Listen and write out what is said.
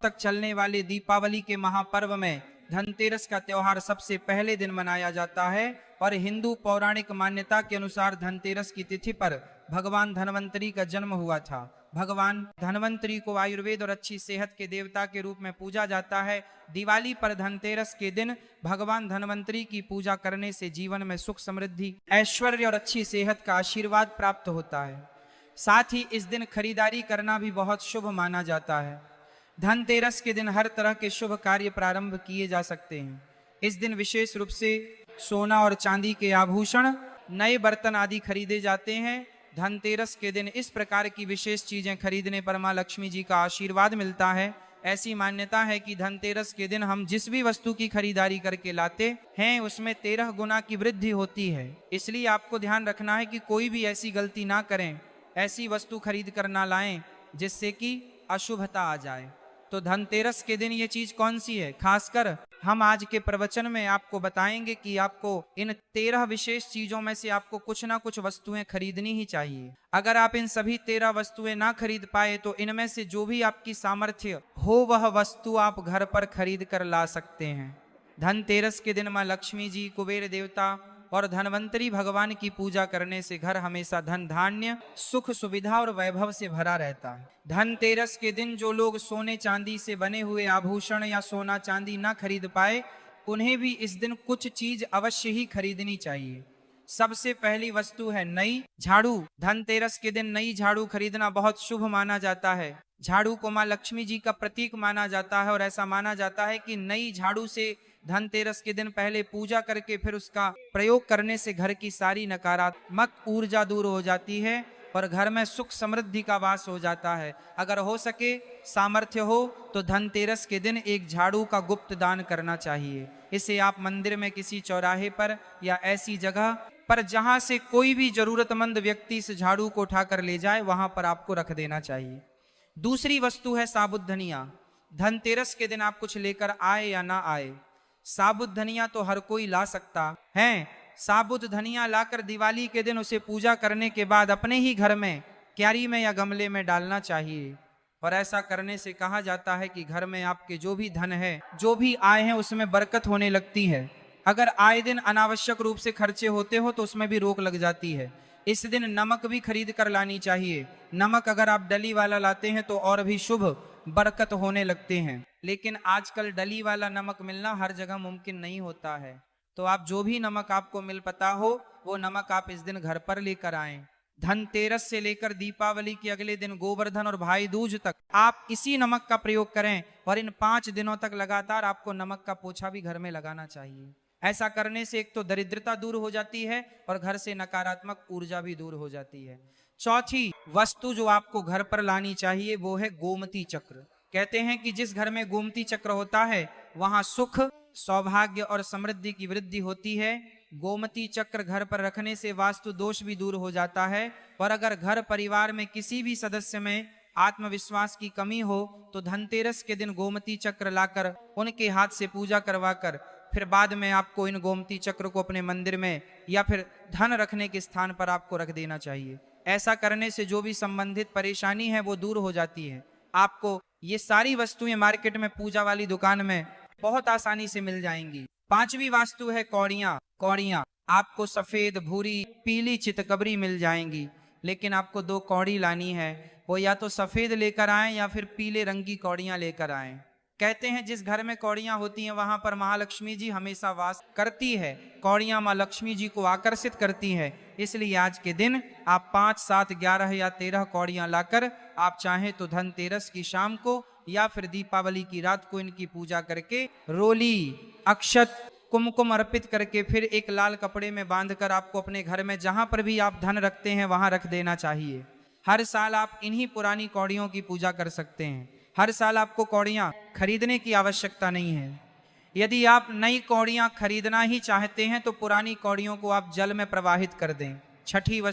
तक चलने वाले दीपावली के महापर्व में धनतेरस का त्योहार सबसे पहले दिन मनाया जाता है और हिंदू पौराणिक मान्यता के अनुसार धनतेरस की तिथि पर भगवान धन्वंतरी का जन्म हुआ था। भगवान धन्वंतरी को आयुर्वेद और अच्छी सेहत के देवता के रूप में पूजा जाता है। दिवाली पर धनतेरस के दिन भगवान धन्वंतरी की पूजा करने से जीवन में सुख समृद्धि ऐश्वर्य और अच्छी सेहत का आशीर्वाद प्राप्त होता है। साथ ही इस दिन खरीदारी करना भी बहुत शुभ माना जाता है। धनतेरस के दिन हर तरह के शुभ कार्य प्रारंभ किए जा सकते हैं। इस दिन विशेष रूप से सोना और चांदी के आभूषण, नए बर्तन आदि खरीदे जाते हैं। धनतेरस के दिन इस प्रकार की विशेष चीजें खरीदने पर मां लक्ष्मी जी का आशीर्वाद मिलता है। ऐसी मान्यता है कि धनतेरस के दिन हम जिस भी वस्तु की खरीदारी करके लाते हैं उसमें 13 गुना की वृद्धि होती है। इसलिए आपको ध्यान रखना है कि कोई भी ऐसी गलती ना करें, ऐसी वस्तु खरीद कर ना लाएं जिससे कि अशुभता आ जाए। तो धनतेरस के दिन ये चीज कौन सी है, खासकर हम आज के प्रवचन में आपको बताएंगे कि आपको इन 13 विशेष चीजों में से आपको कुछ ना कुछ वस्तुएं खरीदनी ही चाहिए। अगर आप इन सभी 13 वस्तुएं ना खरीद पाए तो इनमें से जो भी आपकी सामर्थ्य हो वह वस्तु आप घर पर खरीद कर ला सकते हैं। धनतेरस के दिन मां लक्ष्मी जी, कुबेर देवता और धन्वंतरी भगवान की पूजा करने से घर हमेशा धन धान्य, सुख सुविधा और वैभव से भरा रहता है। धनतेरस के दिन जो लोग सोने चांदी से बने हुए आभूषण या सोना चांदी ना खरीद पाए उन्हें भी इस दिन कुछ चीज अवश्य ही खरीदनी चाहिए। सबसे पहली वस्तु है नई झाड़ू। धनतेरस के दिन नई झाड़ू खरीदना बहुत शुभ माना जाता है। झाड़ू को मां लक्ष्मी जी का प्रतीक माना जाता है और ऐसा माना जाता है कि नई झाड़ू से धनतेरस के दिन पहले पूजा करके फिर उसका प्रयोग करने से घर की सारी नकारात्मक ऊर्जा दूर हो जाती है और घर में सुख समृद्धि का वास हो जाता है। अगर हो सके, सामर्थ्य हो तो धनतेरस के दिन एक झाड़ू का गुप्त दान करना चाहिए। इसे आप मंदिर में किसी चौराहे पर या ऐसी जगह पर जहां से कोई भी जरूरतमंद व्यक्ति इस झाड़ू को उठाकर ले जाए वहां पर आपको रख देना चाहिए। दूसरी वस्तु है साबुत धनिया। धनतेरस के दिन आप कुछ लेकर आए या ना आए, साबुत धनिया तो हर कोई ला सकता है। साबुत धनिया लाकर दिवाली के दिन उसे पूजा करने के बाद अपने ही घर में क्यारी में या गमले में डालना चाहिए। और ऐसा करने से कहा जाता है कि घर में आपके जो भी धन है, जो भी आय है, उसमें बरकत होने लगती है। अगर आए दिन अनावश्यक रूप से खर्चे होते हो तो उसमें भी रोक लग जाती है। इस दिन नमक भी खरीद कर लानी चाहिए। नमक अगर आप डली वाला लाते हैं तो और भी शुभ बरकत होने लगते हैं। लेकिन आजकल डली वाला नमक मिलना हर जगह मुमकिन नहीं होता है, तो आप जो भी नमक आपको मिल पता हो वो नमक आप इस दिन घर पर लेकर आएं। धनतेरस से लेकर दीपावली के अगले दिन गोवर्धन और भाई दूज तक आप इसी नमक का प्रयोग करें और इन 5 दिनों तक लगातार आपको नमक का पोछा भी घर में लगाना चाहिए। ऐसा करने से एक तो दरिद्रता दूर हो जाती है और घर से नकारात्मक ऊर्जा भी दूर हो जाती है। चौथी वस्तु जो आपको घर पर लानी चाहिए वो है गोमती चक्र। कहते हैं कि जिस घर में गोमती चक्र होता है वहां सुख, सौभाग्य और समृद्धि की वृद्धि होती है। गोमती चक्र घर पर रखने से वास्तु दोष भी दूर हो जाता है। और अगर घर परिवार में किसी भी सदस्य में आत्मविश्वास की कमी हो तो धनतेरस के दिन गोमती चक्र लाकर उनके हाथ से पूजा करवाकर फिर बाद में आपको इन गोमती चक्र को अपने मंदिर में या फिर धन रखने के स्थान पर आपको रख देना चाहिए। ऐसा करने से जो भी संबंधित परेशानी है वो दूर हो जाती है। आपको ये सारी वस्तुएं मार्केट में पूजा वाली दुकान में बहुत आसानी से मिल जाएंगी। पांचवी वास्तु है कौड़ियां। कौड़ियां आपको सफेद, भूरी, पीली चितकबरी मिल जाएंगी, लेकिन आपको 2 कौड़ी लानी है। वो या तो सफेद लेकर आए या फिर पीले रंग की कौड़ियां लेकर आए। कहते हैं जिस घर में कौड़ियां होती हैं वहां पर महालक्ष्मी जी हमेशा वास करती है। कौड़ियां मां लक्ष्मी जी को आकर्षित करती है। इसलिए आज के दिन आप 5, 7, 11 या 13 कौड़ियां लाकर आप चाहें तो धनतेरस की शाम को या फिर दीपावली की रात को इनकी पूजा करके रोली, अक्षत, कुमकुम अर्पित करके फिर एक लाल कपड़े में बांधकर आपको अपने घर में जहां पर भी आप धन रखते हैं वहां रख देना चाहिए। हर साल आप इन्हीं पुरानी कौड़ियों की पूजा कर सकते हैं। हर साल आपको कौड़ियां खरीदने की आवश्यकता नहीं है। यदि आप नई कौड़ियां खरीदना ही चाहते हैं तो पुरानी कौड़ियों को आप जल में प्रवाहित कर दें। छठी